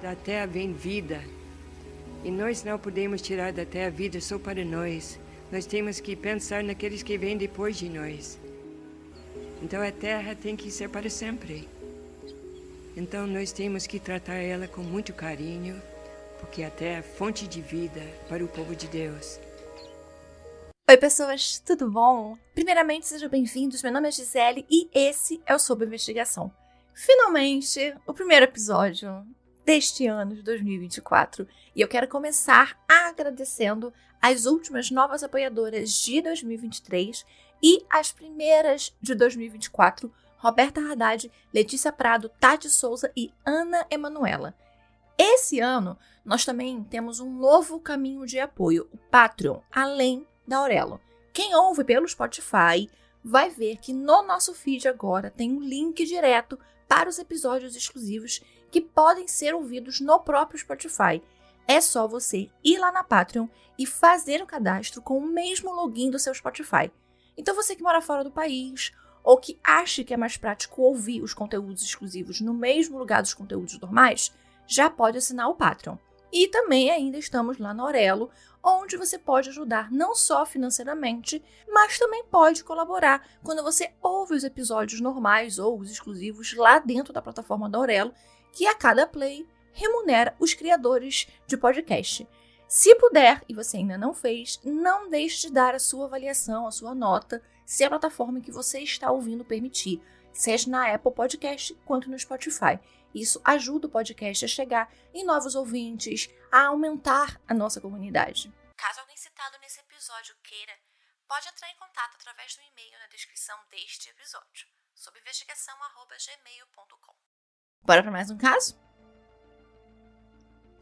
Da terra vem vida. E nós não podemos tirar da terra vida só para nós. Nós temos que pensar naqueles que vêm depois de nós. Então a terra tem que ser para sempre. Então nós temos que tratar ela com muito carinho, porque a terra é fonte de vida para o povo de Deus. Oi pessoas, tudo bom? Primeiramente sejam bem-vindos, meu nome é Gisele e esse é o Sob Investigação. Finalmente, o primeiro episódio deste ano de 2024 e eu quero começar agradecendo as últimas novas apoiadoras de 2023 e as primeiras de 2024, Roberta Haddad, Letícia Prado, Tati Souza e Ana Emanuela. Esse ano, nós também temos um novo caminho de apoio, o Patreon, além da Aurelo. Quem ouve pelo Spotify vai ver que no nosso feed agora tem um link direto para os episódios exclusivos que podem ser ouvidos no próprio Spotify. É só você ir lá na Patreon e fazer o cadastro com o mesmo login do seu Spotify. Então você que mora fora do país ou que acha que é mais prático ouvir os conteúdos exclusivos no mesmo lugar dos conteúdos normais, já pode assinar o Patreon. E também ainda estamos lá no Aurelo, onde você pode ajudar não só financeiramente, mas também pode colaborar quando você ouve os episódios normais ou os exclusivos lá dentro da plataforma do Aurelo, que a cada play remunera os criadores de podcast. Se puder, e você ainda não fez, não deixe de dar a sua avaliação, a sua nota, se a plataforma que você está ouvindo permitir, seja na Apple Podcast quanto no Spotify. Isso ajuda o podcast a chegar em novos ouvintes, a aumentar a nossa comunidade. Caso alguém citado nesse episódio queira, pode entrar em contato através do e-mail na descrição deste episódio, sobinvestigação@gmail.com. Bora para mais um caso?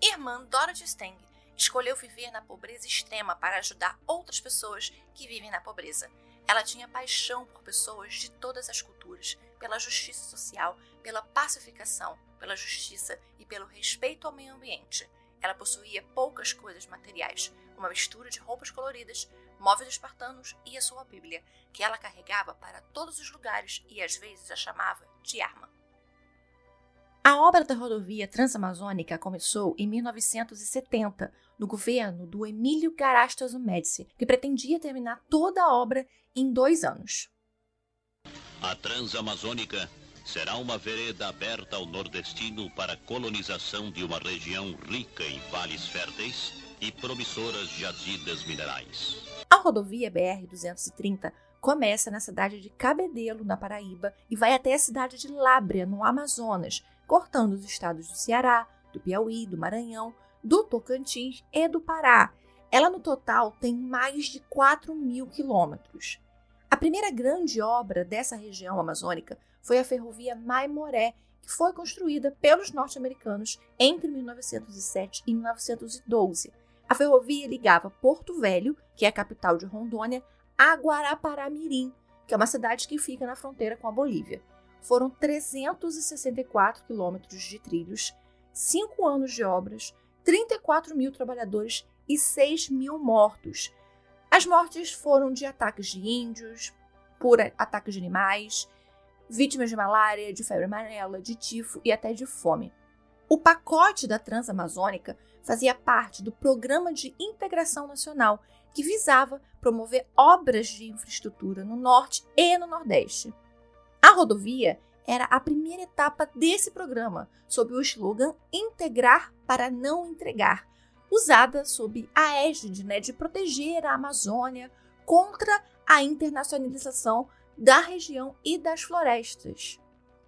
Irmã Dorothy Stang escolheu viver na pobreza extrema para ajudar outras pessoas que vivem na pobreza. Ela tinha paixão por pessoas de todas as culturas, pela justiça social, pela pacificação, pela justiça e pelo respeito ao meio ambiente. Ela possuía poucas coisas materiais, uma mistura de roupas coloridas, móveis espartanos e a sua Bíblia, que ela carregava para todos os lugares e às vezes a chamava de arma. A obra da rodovia transamazônica começou em 1970, no governo do Emílio Garastazzo Médici, que pretendia terminar toda a obra em 2 anos. A Transamazônica será uma vereda aberta ao nordestino para a colonização de uma região rica em vales férteis e promissoras jazidas minerais. A rodovia BR-230 começa na cidade de Cabedelo, na Paraíba, e vai até a cidade de Lábrea, no Amazonas, cortando os estados do Ceará, do Piauí, do Maranhão, do Tocantins e do Pará. Ela, no total, tem mais de 4.000 quilômetros. A primeira grande obra dessa região amazônica foi a ferrovia Maimoré, que foi construída pelos norte-americanos entre 1907 e 1912. A ferrovia ligava Porto Velho, que é a capital de Rondônia, a Guarapará-Mirim, que é uma cidade que fica na fronteira com a Bolívia. Foram 364 quilômetros de trilhos, 5 anos de obras, 34.000 trabalhadores e 6.000 mortos. As mortes foram de ataques de índios, por ataques de animais, vítimas de malária, de febre amarela, de tifo e até de fome. O pacote da Transamazônica fazia parte do Programa de Integração Nacional, que visava promover obras de infraestrutura no Norte e no Nordeste. A rodovia era a primeira etapa desse programa, sob o slogan Integrar para não entregar, usada sob a égide de proteger a Amazônia contra a internacionalização da região e das florestas.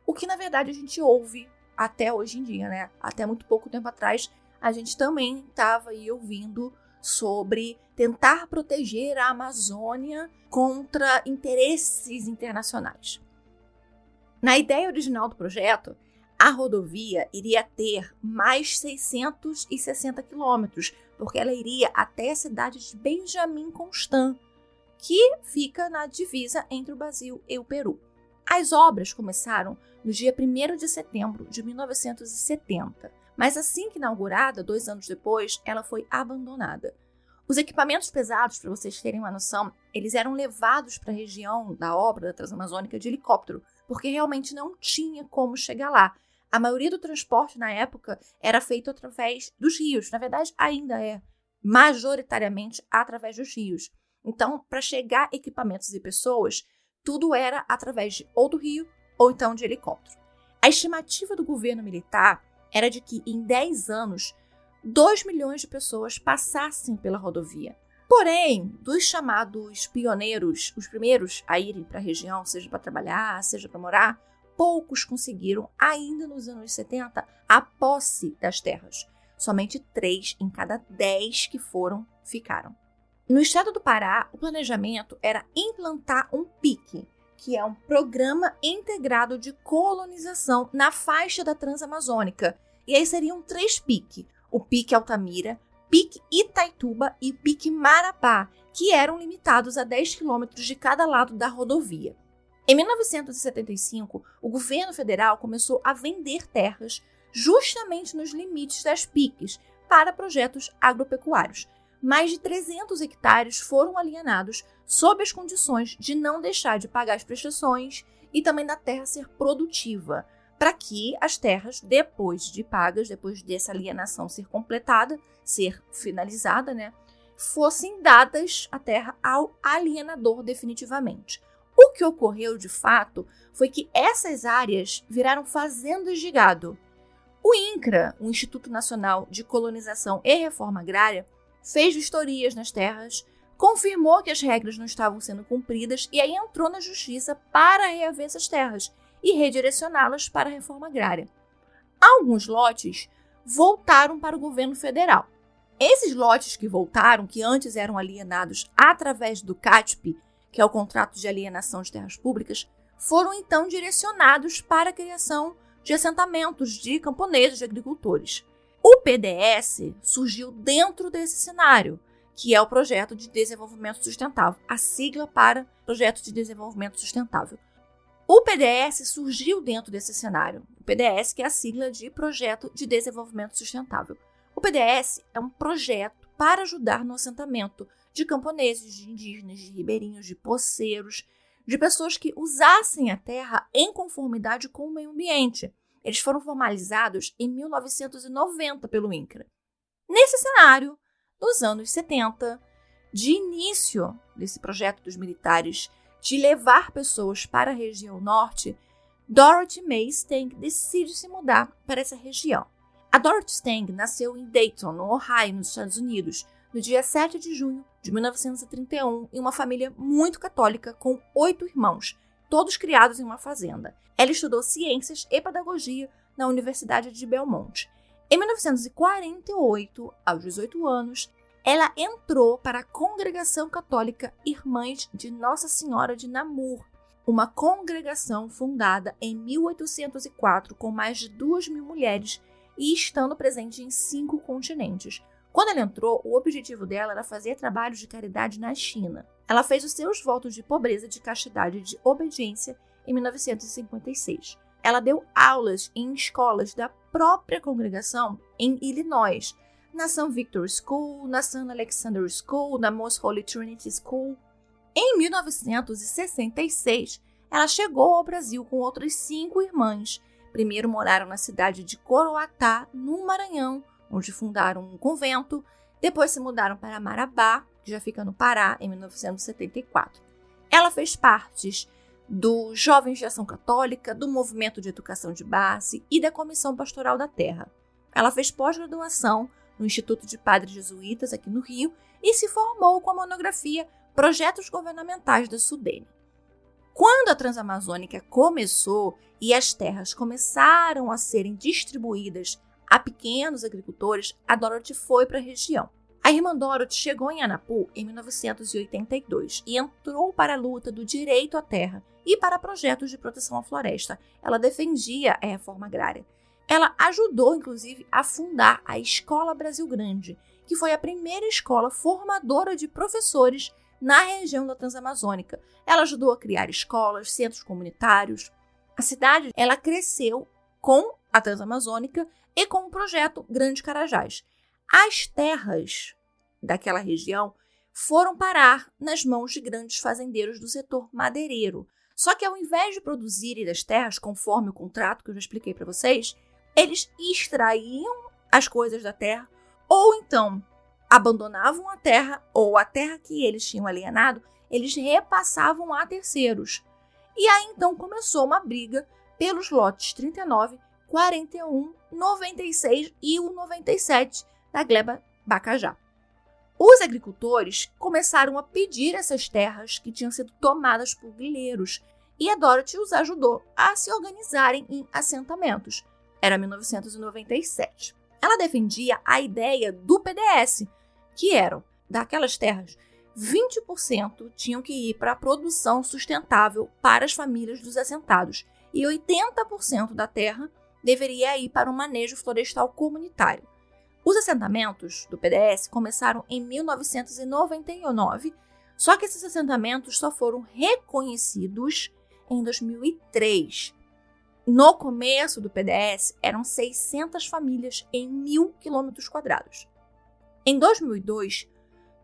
O que, na verdade, a gente ouve até hoje em dia, né? Até muito pouco tempo atrás, a gente também estava aí ouvindo sobre tentar proteger a Amazônia contra interesses internacionais. Na ideia original do projeto, a rodovia iria ter mais 660 quilômetros, porque ela iria até a cidade de Benjamin Constant, que fica na divisa entre o Brasil e o Peru. As obras começaram no dia 1º de setembro de 1970, mas assim que inaugurada, 2 anos depois, ela foi abandonada. Os equipamentos pesados, para vocês terem uma noção, eles eram levados para a região da obra da Transamazônica de helicóptero, porque realmente não tinha como chegar lá. A maioria do transporte na época era feito através dos rios. Na verdade, ainda é majoritariamente através dos rios. Então, para chegar equipamentos e pessoas, tudo era através ou do rio ou então de helicóptero. A estimativa do governo militar era de que em 10 anos, 2 milhões de pessoas passassem pela rodovia. Porém, dos chamados pioneiros, os primeiros a irem para a região, seja para trabalhar, seja para morar, poucos conseguiram, ainda nos anos 70, a posse das terras. Somente 3 em cada 10 que ficaram. No estado do Pará, o planejamento era implantar um PIC, que é um Programa Integrado de Colonização na faixa da Transamazônica. E aí seriam 3 PIC, o PIC Altamira, PIC Itaituba e PIC Marabá, que eram limitados a 10 quilômetros de cada lado da rodovia. Em 1975, o governo federal começou a vender terras justamente nos limites das PICs para projetos agropecuários. Mais de 300 hectares foram alienados sob as condições de não deixar de pagar as prestações e também da terra ser produtiva, para que as terras, depois de pagas, depois dessa alienação ser completada, ser finalizada, fossem dadas a terra ao alienador definitivamente. O que ocorreu de fato foi que essas áreas viraram fazendas de gado. O INCRA, o Instituto Nacional de Colonização e Reforma Agrária, fez vistorias nas terras, confirmou que as regras não estavam sendo cumpridas e aí entrou na justiça para reaver essas terras e redirecioná-las para a reforma agrária. Alguns lotes voltaram para o governo federal. Esses lotes que voltaram, que antes eram alienados através do CATP, que é o Contrato de Alienação de Terras Públicas, foram então direcionados para a criação de assentamentos de camponeses, de agricultores. O PDS surgiu dentro desse cenário, que é o Projeto de Desenvolvimento Sustentável, a sigla para Projeto de Desenvolvimento Sustentável. O PDS surgiu dentro desse cenário. O PDS, que é a sigla de Projeto de Desenvolvimento Sustentável. O PDS é um projeto para ajudar no assentamento de camponeses, de indígenas, de ribeirinhos, de poceiros, de pessoas que usassem a terra em conformidade com o meio ambiente. Eles foram formalizados em 1990 pelo INCRA. Nesse cenário, nos anos 70, de início desse projeto dos militares de levar pessoas para a região norte, Dorothy May Stang decide se mudar para essa região. A Dorothy Stang nasceu em Dayton, no Ohio, nos Estados Unidos, no dia 7 de junho de 1931, em uma família muito católica com 8 irmãos, todos criados em uma fazenda. Ela estudou ciências e pedagogia na Universidade de Belmont. Em 1948, aos 18 anos, ela entrou para a Congregação Católica Irmãs de Nossa Senhora de Namur, uma congregação fundada em 1804 com mais de 2.000 mulheres e estando presente em 5 continentes. Quando ela entrou, o objetivo dela era fazer trabalhos de caridade na China. Ela fez os seus votos de pobreza, de castidade e de obediência em 1956. Ela deu aulas em escolas da própria congregação em Illinois, na St. Victor School, na St. Alexander School, na Most Holy Trinity School. Em 1966, ela chegou ao Brasil com outras 5 irmãs. Primeiro moraram na cidade de Coroatá, no Maranhão, onde fundaram um convento. Depois se mudaram para Marabá, que já fica no Pará, em 1974. Ela fez parte do Jovens de Ação Católica, do Movimento de Educação de Base e da Comissão Pastoral da Terra. Ela fez pós-graduação no Instituto de Padres Jesuítas, aqui no Rio, e se formou com a monografia Projetos Governamentais da Sudene. Quando a Transamazônica começou e as terras começaram a serem distribuídas a pequenos agricultores, a Dorothy foi para a região. A irmã Dorothy chegou em Anapu em 1982 e entrou para a luta do direito à terra e para projetos de proteção à floresta. Ela defendia a reforma agrária. Ela ajudou, inclusive, a fundar a Escola Brasil Grande, que foi a primeira escola formadora de professores na região da Transamazônica. Ela ajudou a criar escolas, centros comunitários. A cidade ela cresceu com a Transamazônica e com o projeto Grande Carajás. As terras daquela região foram parar nas mãos de grandes fazendeiros do setor madeireiro. Só que ao invés de produzirem das terras, conforme o contrato que eu já expliquei para vocês, eles extraíam as coisas da terra, ou então abandonavam a terra, ou a terra que eles tinham alienado, eles repassavam a terceiros. E aí então começou uma briga pelos lotes 39, 41, 96 e o 97 da gleba Bacajá. Os agricultores começaram a pedir essas terras que tinham sido tomadas por grileiros, e a Dorothy os ajudou a se organizarem em assentamentos. Era 1997. Ela defendia a ideia do PDS, que eram, daquelas terras, 20% tinham que ir para a produção sustentável para as famílias dos assentados e 80% da terra deveria ir para um manejo florestal comunitário. Os assentamentos do PDS começaram em 1999, só que esses assentamentos só foram reconhecidos em 2003. No começo do PDS, eram 600 famílias em 1.000 km². Em 2002,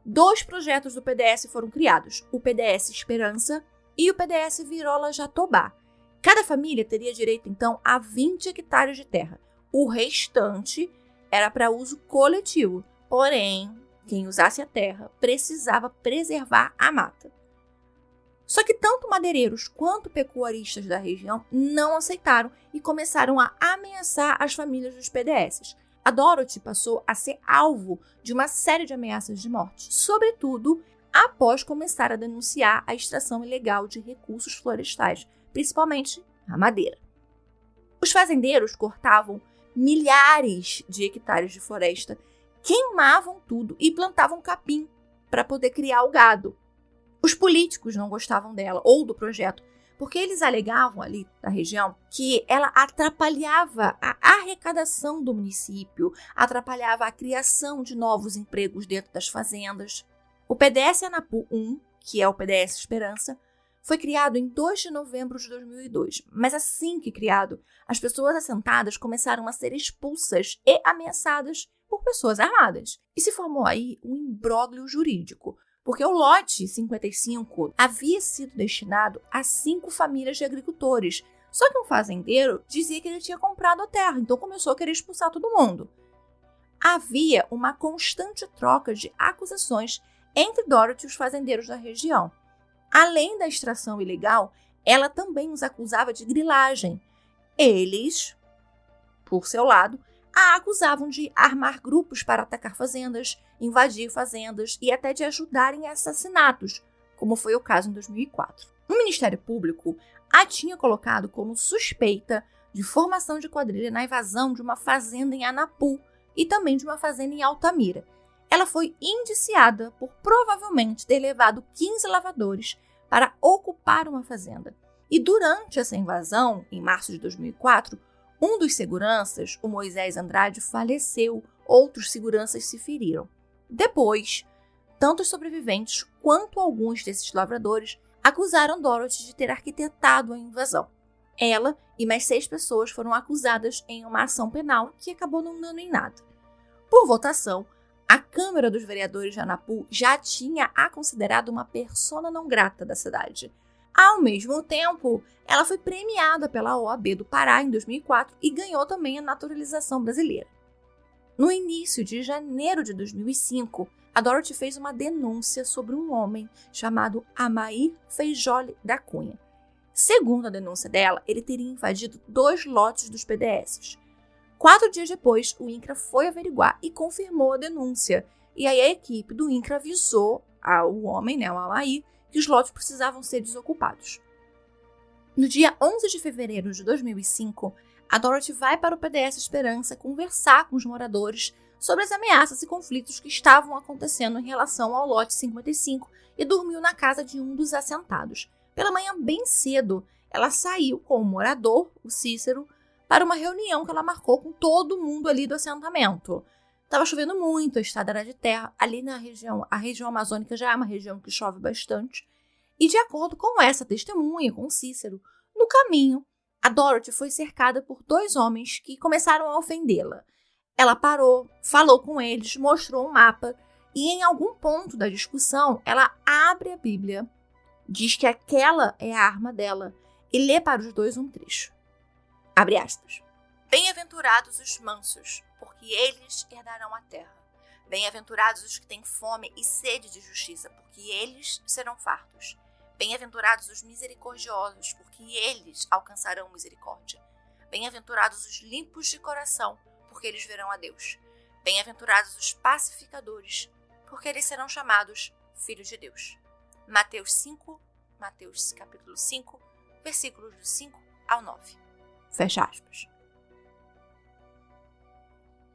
2 projetos do PDS foram criados, o PDS Esperança e o PDS Virola Jatobá. Cada família teria direito, então, a 20 hectares de terra. O restante era para uso coletivo, porém, quem usasse a terra precisava preservar a mata. Só que tanto madeireiros quanto pecuaristas da região não aceitaram e começaram a ameaçar as famílias dos PDS. A Dorothy passou a ser alvo de uma série de ameaças de morte, sobretudo após começar a denunciar a extração ilegal de recursos florestais, principalmente a madeira. Os fazendeiros cortavam milhares de hectares de floresta, queimavam tudo e plantavam capim para poder criar o gado. Os políticos não gostavam dela ou do projeto, porque eles alegavam ali da região que ela atrapalhava a arrecadação do município, atrapalhava a criação de novos empregos dentro das fazendas. O PDS Anapu 1, que é o PDS Esperança, foi criado em 2 de novembro de 2002, mas assim que criado, as pessoas assentadas começaram a ser expulsas e ameaçadas por pessoas armadas. E se formou aí um imbróglio jurídico, porque o lote 55 havia sido destinado a 5 famílias de agricultores. Só que um fazendeiro dizia que ele tinha comprado a terra, então começou a querer expulsar todo mundo. Havia uma constante troca de acusações entre Dorothy e os fazendeiros da região. Além da extração ilegal, ela também os acusava de grilagem. Eles, por seu lado, a acusavam de armar grupos para atacar fazendas, invadir fazendas e até de ajudar em assassinatos, como foi o caso em 2004. O Ministério Público a tinha colocado como suspeita de formação de quadrilha na invasão de uma fazenda em Anapu e também de uma fazenda em Altamira. Ela foi indiciada por provavelmente ter levado 15 lavradores para ocupar uma fazenda. E durante essa invasão, em março de 2004, um dos seguranças, o Moisés Andrade, faleceu, outros seguranças se feriram. Depois, tanto os sobreviventes quanto alguns desses lavradores acusaram Dorothy de ter arquitetado a invasão. Ela e mais 6 pessoas foram acusadas em uma ação penal que acabou não dando em nada. Por votação, a Câmara dos Vereadores de Anapu já tinha a considerado uma persona não grata da cidade. Ao mesmo tempo, ela foi premiada pela OAB do Pará em 2004 e ganhou também a naturalização brasileira. No início de janeiro de 2005, a Dorothy fez uma denúncia sobre um homem chamado Amair Feijoli da Cunha. Segundo a denúncia dela, ele teria invadido 2 lotes dos PDS. 4 dias depois, o INCRA foi averiguar e confirmou a denúncia. E aí a equipe do INCRA avisou ao homem, o Amair, que os lotes precisavam ser desocupados. No dia 11 de fevereiro de 2005, a Dorothy vai para o PDS Esperança conversar com os moradores sobre as ameaças e conflitos que estavam acontecendo em relação ao lote 55 e dormiu na casa de um dos assentados. Pela manhã, bem cedo, ela saiu com o morador, o Cícero, para uma reunião que ela marcou com todo mundo ali do assentamento. Estava chovendo muito, a estrada era de terra, ali na região, a região amazônica já é uma região que chove bastante. E de acordo com essa testemunha, com Cícero, no caminho, a Dorothy foi cercada por 2 homens que começaram a ofendê-la. Ela parou, falou com eles, mostrou um mapa e em algum ponto da discussão, ela abre a Bíblia, diz que aquela é a arma dela e lê para os 2 um trecho. Abre aspas. Bem-aventurados os mansos, porque eles herdarão a terra. Bem-aventurados os que têm fome e sede de justiça, porque eles serão fartos. Bem-aventurados os misericordiosos, porque eles alcançarão misericórdia. Bem-aventurados os limpos de coração, porque eles verão a Deus. Bem-aventurados os pacificadores, porque eles serão chamados filhos de Deus. Mateus capítulo 5, versículos do 5 ao 9. Fecha aspas.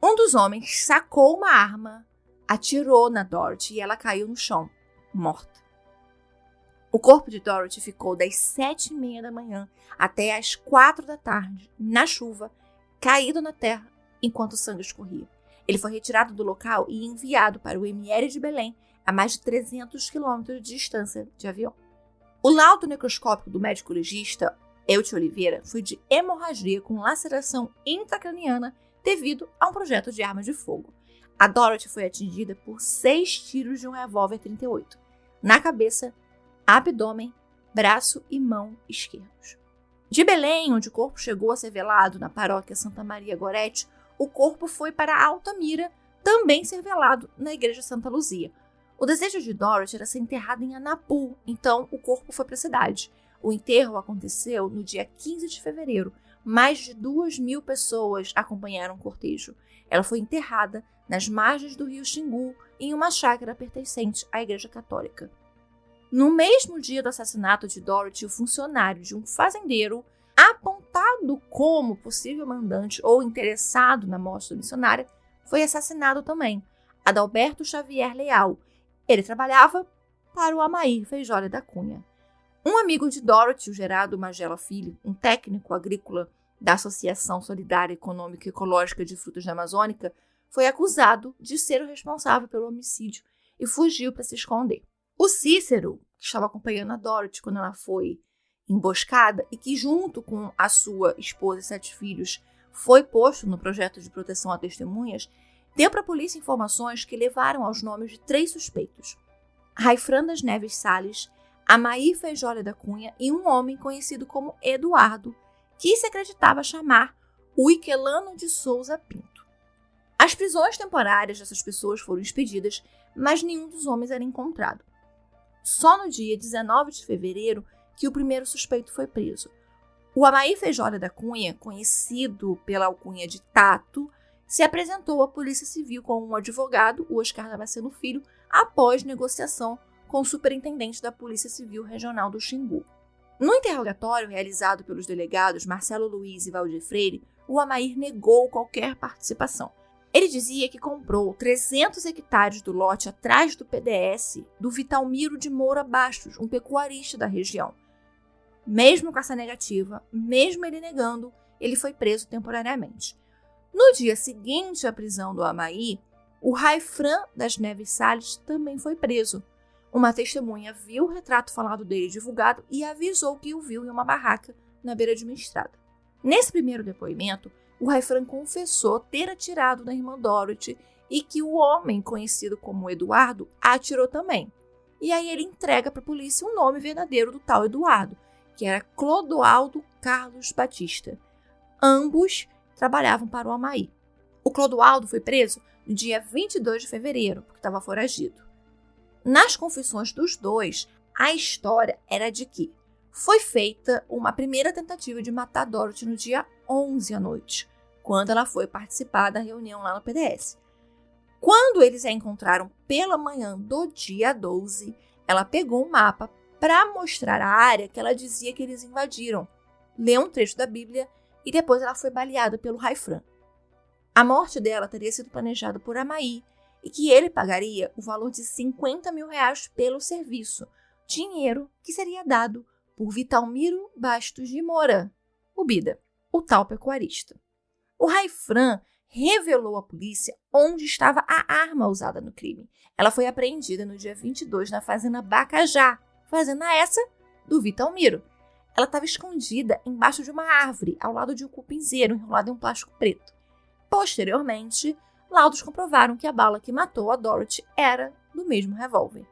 Um dos homens sacou uma arma, atirou na Dorothy e ela caiu no chão, morta. O corpo de Dorothy ficou das 7h30 da manhã até as 4 da tarde, na chuva, caído na terra, enquanto o sangue escorria. Ele foi retirado do local e enviado para o ML de Belém, a mais de 300 quilômetros de distância de avião. O laudo necroscópico do médico legista, Eute Oliveira, foi de hemorragia com laceração intracraniana devido a um projeto de arma de fogo. A Dorothy foi atingida por 6 tiros de um revólver 38, na cabeça, abdômen, braço e mão esquerdos. De Belém, onde o corpo chegou a ser velado na paróquia Santa Maria Gorete, o corpo foi para Altamira, também ser velado na igreja Santa Luzia. O desejo de Dorothy era ser enterrada em Anapu, então o corpo foi para a cidade. O enterro aconteceu no dia 15 de fevereiro. Mais de 2.000 pessoas acompanharam o cortejo. Ela foi enterrada nas margens do rio Xingu, em uma chácara pertencente à Igreja Católica. No mesmo dia do assassinato de Dorothy, o funcionário de um fazendeiro, apontado como possível mandante ou interessado na morte da missionária, foi assassinado também, Adalberto Xavier Leal. Ele trabalhava para o Amair Feijó da Cunha. Um amigo de Dorothy, o Gerardo Magela Filho, um técnico agrícola da Associação Solidária Econômica e Ecológica de Frutas da Amazônica, foi acusado de ser o responsável pelo homicídio e fugiu para se esconder. O Cícero, que estava acompanhando a Dorothy quando ela foi emboscada e que, junto com a sua esposa e 7 filhos, foi posto no projeto de proteção a testemunhas, deu para a polícia informações que levaram aos nomes de 3 suspeitos: Raifran das Neves Salles, Amair Feijó da Cunha e um homem conhecido como Eduardo, que se acreditava chamar o Iquelano de Souza Pinto. As prisões temporárias dessas pessoas foram expedidas, mas nenhum dos homens era encontrado. Só no dia 19 de fevereiro que o primeiro suspeito foi preso. O Amair Feijó da Cunha, conhecido pela alcunha de Tato, se apresentou à Polícia Civil com um advogado, o Oscar Damasceno Filho, após negociação com o superintendente da Polícia Civil Regional do Xingu. No interrogatório realizado pelos delegados Marcelo Luiz e Valdir Freire, o Amair negou qualquer participação. Ele dizia que comprou 300 hectares do lote atrás do PDS do Vitalmiro de Moura Bastos, um pecuarista da região. Mesmo com essa negativa, mesmo ele negando, ele foi preso temporariamente. No dia seguinte à prisão do Amair, o Raifran das Neves Salles também foi preso. Uma testemunha viu o retrato falado dele divulgado e avisou que o viu em uma barraca na beira de uma estrada. Nesse primeiro depoimento, o Raifran confessou ter atirado na irmã Dorothy e que o homem conhecido como Eduardo atirou também. E aí ele entrega para a polícia o nome verdadeiro do tal Eduardo, que era Clodoaldo Carlos Batista. Ambos trabalhavam para o Amair. O Clodoaldo foi preso no dia 22 de fevereiro, porque estava foragido. Nas confissões dos dois, a história era de que foi feita uma primeira tentativa de matar Dorothy no dia 11 à noite, quando ela foi participar da reunião lá no PDS. Quando eles a encontraram pela manhã do dia 12, ela pegou um mapa para mostrar a área que ela dizia que eles invadiram, leu um trecho da Bíblia e depois ela foi baleada pelo Raifran. A morte dela teria sido planejada por Amair e que ele pagaria o valor de R$50 mil pelo serviço, dinheiro que seria dado por Vitalmiro Bastos de Moura, o Bida, o tal pecuarista. O Raifran revelou à polícia onde estava a arma usada no crime. Ela foi apreendida no dia 22 na fazenda Bacajá, fazenda essa do Vitalmiro. Ela estava escondida embaixo de uma árvore, ao lado de um cupinzeiro enrolado em um plástico preto. Posteriormente, laudos comprovaram que a bala que matou a Dorothy era do mesmo revólver.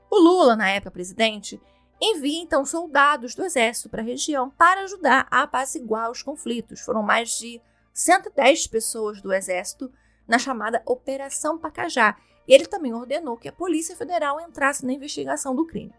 O Lula, na época presidente, envia então soldados do exército para a região para ajudar a apaziguar os conflitos. Foram mais de 110 pessoas do Exército na chamada Operação Pacajá, e ele também ordenou que a Polícia Federal entrasse na investigação do crime.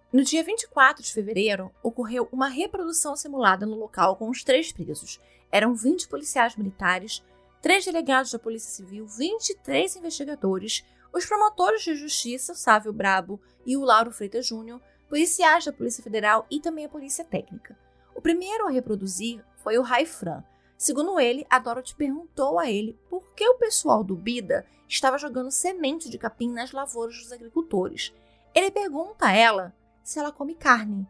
No dia 24 de fevereiro, ocorreu uma reprodução simulada no local com os 3 presos. Eram 20 policiais militares, 3 delegados da Polícia Civil, 23 investigadores, os promotores de justiça, Sávio Brabo e o Lauro Freitas Júnior, policiais da Polícia Federal e também a Polícia Técnica. O primeiro a reproduzir foi o Raifran. Segundo ele, a Dorothy perguntou a ele por que o pessoal do BIDA estava jogando semente de capim nas lavouras dos agricultores. Ele pergunta a ela se ela come carne.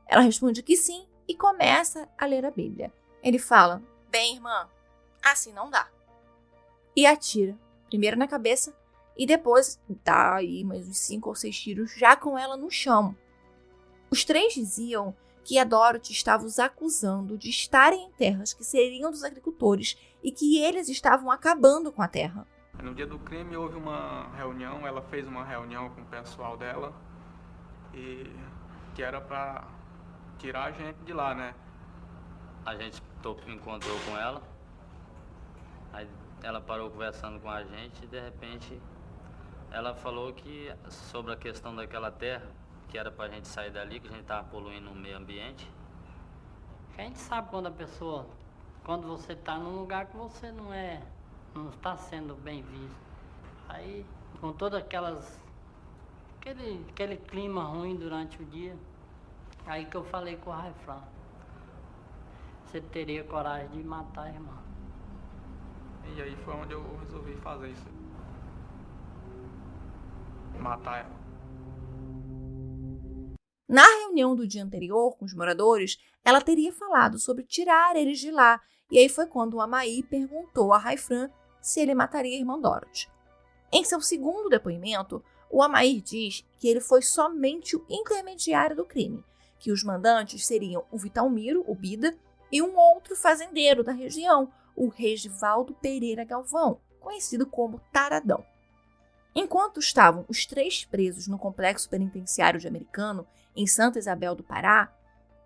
Ela responde que sim e começa a ler a Bíblia. Ele fala: "Bem, irmã, assim não dá." E atira, primeiro na cabeça e depois dá aí mais uns 5 ou 6 tiros já com ela no chão. Os 3 diziam que a Dorothy estava os acusando de estarem em terras que seriam dos agricultores e que eles estavam acabando com a terra. No dia do crime houve uma reunião, ela fez uma reunião com o pessoal dela e que era para tirar a gente de lá, né? A gente encontrou com ela, aí ela parou conversando com a gente e de repente ela falou que sobre a questão daquela terra, que era pra gente sair dali, que a gente tava poluindo o meio ambiente. A gente sabe quando você tá num lugar que você não está sendo bem visto. Aí, com todas aquele clima ruim durante o dia, aí que eu falei com o Raifran: "Você teria coragem de matar a irmã?" E aí foi onde eu resolvi fazer isso. Matar ela. Na reunião do dia anterior com os moradores, ela teria falado sobre tirar eles de lá, e aí foi quando o Amaí perguntou a Raifran se ele mataria a irmã Dorothy. Em seu segundo depoimento, o Amaí diz que ele foi somente o intermediário do crime, que os mandantes seriam o Vitalmiro, o Bida, e um outro fazendeiro da região, o Regivaldo Pereira Galvão, conhecido como Taradão. Enquanto estavam os 3 presos no complexo penitenciário de Americano, em Santa Isabel do Pará,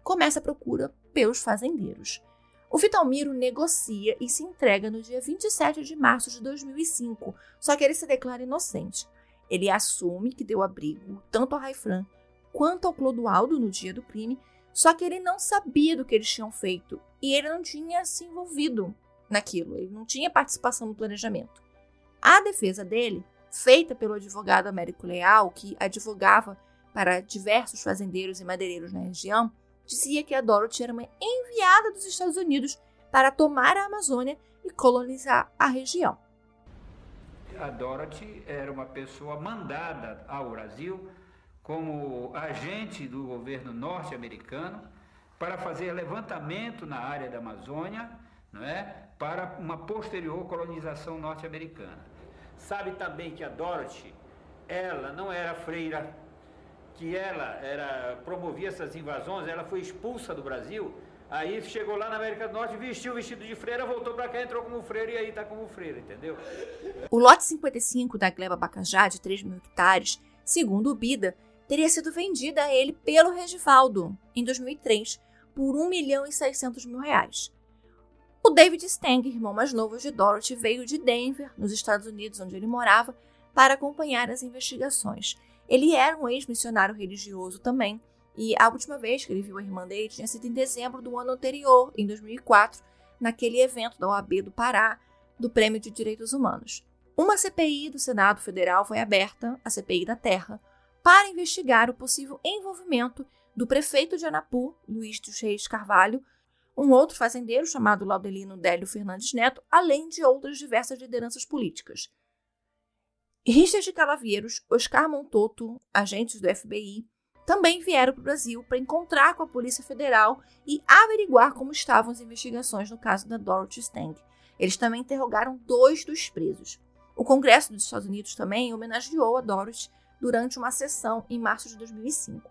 começa a procura pelos fazendeiros. O Vitalmiro negocia e se entrega no dia 27 de março de 2005, só que ele se declara inocente. Ele assume que deu abrigo tanto ao Raifran quanto ao Clodoaldo no dia do crime, só que ele não sabia do que eles tinham feito e ele não tinha se envolvido naquilo, ele não tinha participação no planejamento. A defesa dele, feita pelo advogado Américo Leal, que advogava para diversos fazendeiros e madeireiros na região, dizia que a Dorothy era uma enviada dos Estados Unidos para tomar a Amazônia e colonizar a região. A Dorothy era uma pessoa mandada ao Brasil como agente do governo norte-americano para fazer levantamento na área da Amazônia, não é? Para uma posterior colonização norte-americana. Sabe também que a Dorothy, ela não era freira, que ela promovia essas invasões, ela foi expulsa do Brasil, aí chegou lá na América do Norte, vestiu o vestido de freira, voltou para cá, entrou como freira e aí está como freira, entendeu? O lote 55 da gleba Pacajá, de 3.000 hectares, segundo o Bida, teria sido vendida a ele pelo Regivaldo, em 2003, por R$1.600.000. O David Stang, irmão mais novo de Dorothy, veio de Denver, nos Estados Unidos, onde ele morava, para acompanhar as investigações. Ele era um ex-missionário religioso também, e a última vez que ele viu a irmã dele tinha sido em dezembro do ano anterior, em 2004, naquele evento da OAB do Pará, do Prêmio de Direitos Humanos. Uma CPI do Senado Federal foi aberta, a CPI da Terra, para investigar o possível envolvimento do prefeito de Anapu, Luiz dos Reis Carvalho, um outro fazendeiro chamado Laudelino Délio Fernandes Neto, além de outras diversas lideranças políticas. Richard Calavieiros, Oscar Montoto, agentes do FBI, também vieram para o Brasil para encontrar com a Polícia Federal e averiguar como estavam as investigações no caso da Dorothy Stang. Eles também interrogaram 2 dos presos. O Congresso dos Estados Unidos também homenageou a Dorothy durante uma sessão em março de 2005.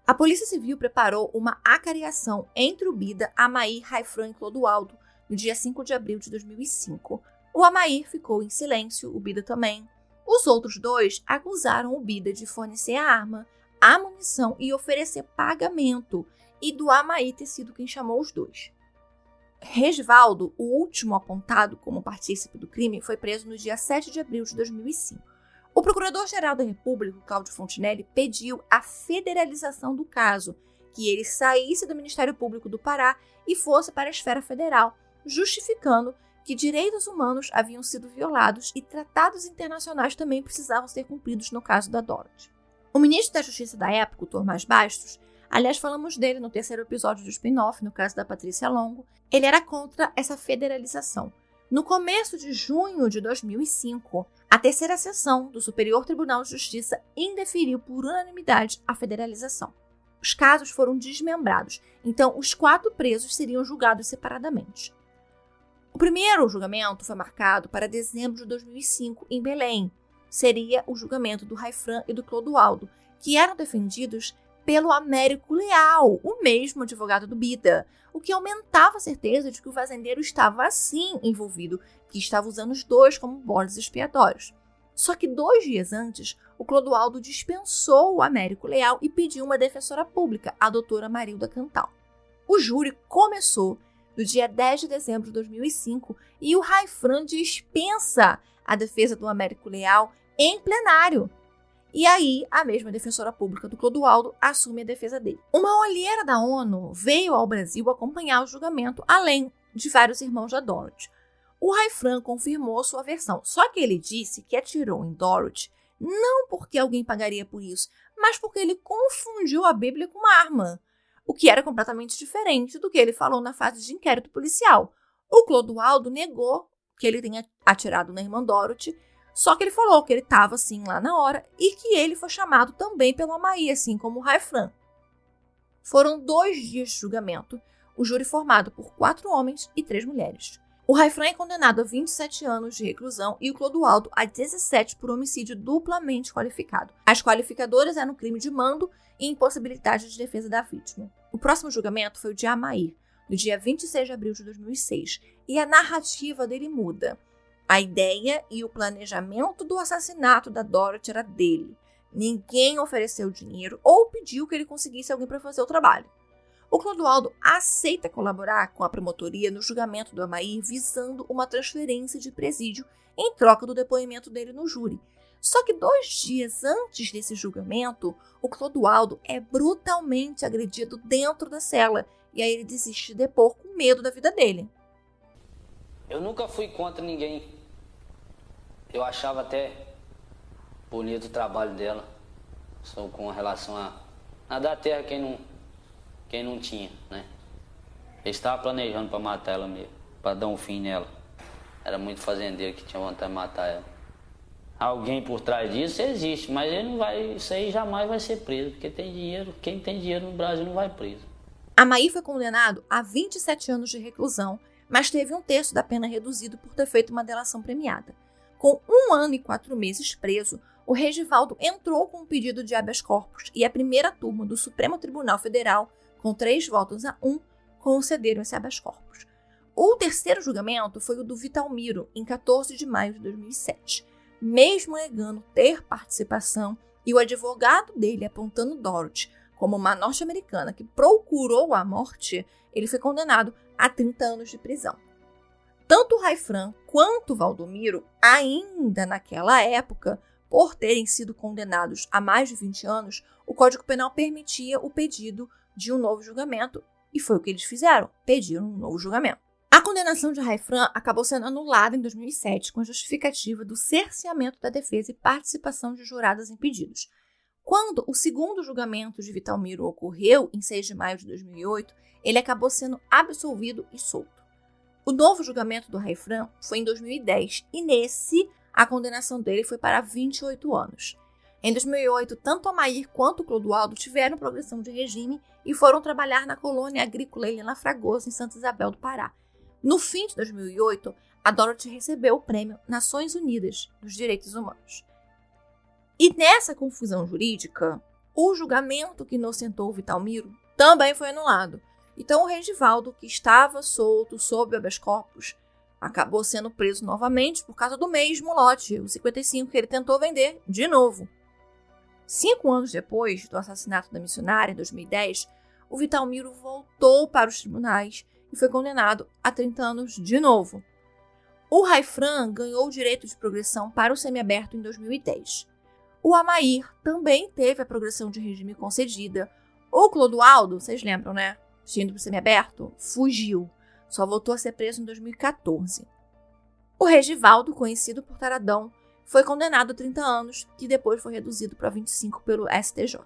A Polícia Civil preparou uma acariação entre o Bida, Amair, Raifran e Clodoaldo no dia 5 de abril de 2005. O Amair ficou em silêncio, o Bida também. Os outros 2 acusaram o Bida de fornecer a arma, a munição e oferecer pagamento, e do Amair ter sido quem chamou os 2. Regivaldo, o último apontado como partícipe do crime, foi preso no dia 7 de abril de 2005. O Procurador-Geral da República, Cláudio Fontinelli, pediu a federalização do caso, que ele saísse do Ministério Público do Pará e fosse para a esfera federal, justificando que direitos humanos haviam sido violados e tratados internacionais também precisavam ser cumpridos no caso da Dorothy. O ministro da Justiça da época, o Thormas Bastos, aliás, falamos dele no 3º episódio do spin-off, no caso da Patrícia Longo, ele era contra essa federalização. No começo de junho de 2005, a 3ª Seção do Superior Tribunal de Justiça indeferiu por unanimidade a federalização. Os casos foram desmembrados, então os 4 presos seriam julgados separadamente. O primeiro julgamento foi marcado para dezembro de 2005, em Belém. Seria o julgamento do Raifran e do Clodoaldo, que eram defendidos pelo Américo Leal, o mesmo advogado do Bida, o que aumentava a certeza de que o fazendeiro estava assim envolvido, que estava usando os dois como bodes expiatórios. Só que 2 dias antes, o Clodoaldo dispensou o Américo Leal e pediu uma defensora pública, a doutora Marilda Cantal. O júri começou no dia 10 de dezembro de 2005 e o Raifran dispensa a defesa do Américo Leal em plenário. E aí, a mesma defensora pública do Clodoaldo assume a defesa dele. Uma olheira da ONU veio ao Brasil acompanhar o julgamento, além de vários irmãos da Dorothy. O Raifran confirmou sua versão, só que ele disse que atirou em Dorothy não porque alguém pagaria por isso, mas porque ele confundiu a Bíblia com uma arma, o que era completamente diferente do que ele falou na fase de inquérito policial. O Clodoaldo negou que ele tenha atirado na irmã Dorothy, só que ele falou que ele estava assim lá na hora e que ele foi chamado também pelo Amaí, assim como o Raifran. Foram 2 dias de julgamento, o júri formado por 4 homens e 3 mulheres. O Raifran é condenado a 27 anos de reclusão e o Clodoaldo a 17 por homicídio duplamente qualificado. As qualificadoras eram crime de mando e impossibilidade de defesa da vítima. O próximo julgamento foi o de Amaí, no dia 26 de abril de 2006, e a narrativa dele muda. A ideia e o planejamento do assassinato da Dorothy era dele. Ninguém ofereceu dinheiro ou pediu que ele conseguisse alguém para fazer o trabalho. O Clodoaldo aceita colaborar com a promotoria no julgamento do Amaí visando uma transferência de presídio em troca do depoimento dele no júri. Só que 2 dias antes desse julgamento, o Clodoaldo é brutalmente agredido dentro da cela e aí ele desiste de depor com medo da vida dele. Eu nunca fui contra ninguém. Eu achava até bonito o trabalho dela, só com relação a dar terra quem não tinha, né? Eles estavam planejando para matar ela mesmo, para dar um fim nela. Era muito fazendeiro que tinha vontade de matar ela. Alguém por trás disso existe, mas ele não vai, isso aí jamais vai ser preso, porque tem dinheiro, quem tem dinheiro no Brasil não vai preso. Amaí foi condenado a 27 anos de reclusão, mas teve 1/3 da pena reduzido por ter feito uma delação premiada. Com 1 ano e 4 meses preso, o Regivaldo entrou com um pedido de habeas corpus e a primeira turma do Supremo Tribunal Federal, com 3 votos a 1, concederam esse habeas corpus. O terceiro julgamento foi o do Vitalmiro, em 14 de maio de 2007. Mesmo negando ter participação e o advogado dele apontando Dorothy como uma norte-americana que procurou a morte, ele foi condenado a 30 anos de prisão. Tanto o Raifran quanto o Valdomiro, ainda naquela época, por terem sido condenados a mais de 20 anos, o Código Penal permitia o pedido de um novo julgamento, e foi o que eles fizeram, pediram um novo julgamento. A condenação de Raifran acabou sendo anulada em 2007, com a justificativa do cerceamento da defesa e participação de jurados impedidos. Quando o segundo julgamento de Vitalmiro ocorreu, em 6 de maio de 2008, ele acabou sendo absolvido e solto. O novo julgamento do Raifran foi em 2010, e nesse, a condenação dele foi para 28 anos. Em 2008, tanto Amair quanto o Clodoaldo tiveram progressão de regime e foram trabalhar na colônia agrícola Helena Fragoso, em Santa Isabel do Pará. No fim de 2008, a Dorothy recebeu o prêmio Nações Unidas dos Direitos Humanos. E nessa confusão jurídica, o julgamento que inocentou o Vitalmiro também foi anulado. Então o Regivaldo, que estava solto sob habeas corpus, acabou sendo preso novamente por causa do mesmo lote, o 55, que ele tentou vender de novo. 5 anos depois do assassinato da missionária, em 2010, o Vitalmiro voltou para os tribunais e foi condenado a 30 anos de novo. O Raifran ganhou o direito de progressão para o semiaberto em 2010. O Amair também teve a progressão de regime concedida. O Clodoaldo, vocês lembram, né? Indo para o semiaberto, fugiu. Só voltou a ser preso em 2014. O Regivaldo, conhecido por Taradão, foi condenado a 30 anos, que depois foi reduzido para 25 pelo STJ.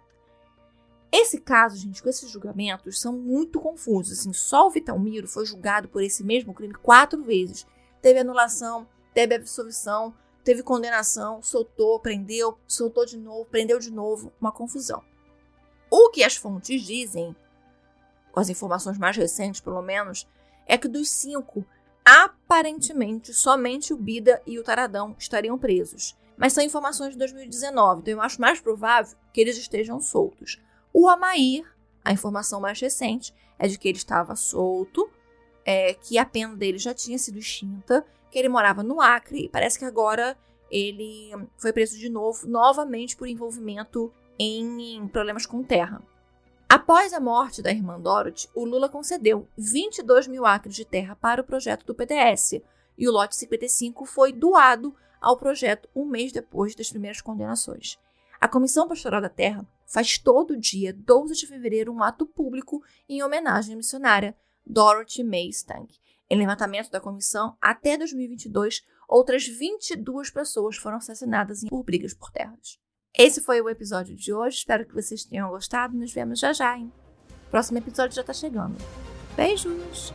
Esse caso, gente, com esses julgamentos, são muito confusos. Assim, só o Vitalmiro foi julgado por esse mesmo crime 4 vezes. Teve anulação, teve absolvição, teve condenação, soltou, prendeu, soltou de novo, prendeu de novo, uma confusão. O que as fontes dizem, com as informações mais recentes pelo menos, é que dos 5, aparentemente somente o Bida e o Taradão estariam presos. Mas são informações de 2019, então eu acho mais provável que eles estejam soltos. O Amair, a informação mais recente, é de que ele estava solto, que a pena dele já tinha sido extinta, que ele morava no Acre e parece que agora ele foi preso de novo, novamente por envolvimento em problemas com terra. Após a morte da irmã Dorothy, o Lula concedeu 22 mil acres de terra para o projeto do PDS e o lote 55 foi doado ao projeto um mês depois das primeiras condenações. A Comissão Pastoral da Terra faz todo dia, 12 de fevereiro, um ato público em homenagem à missionária Dorothy May Stange. Em levantamento da comissão, até 2022, outras 22 pessoas foram assassinadas por brigas por terras. Esse foi o episódio de hoje. Espero que vocês tenham gostado. Nos vemos já já, hein? O próximo episódio já tá chegando. Beijos!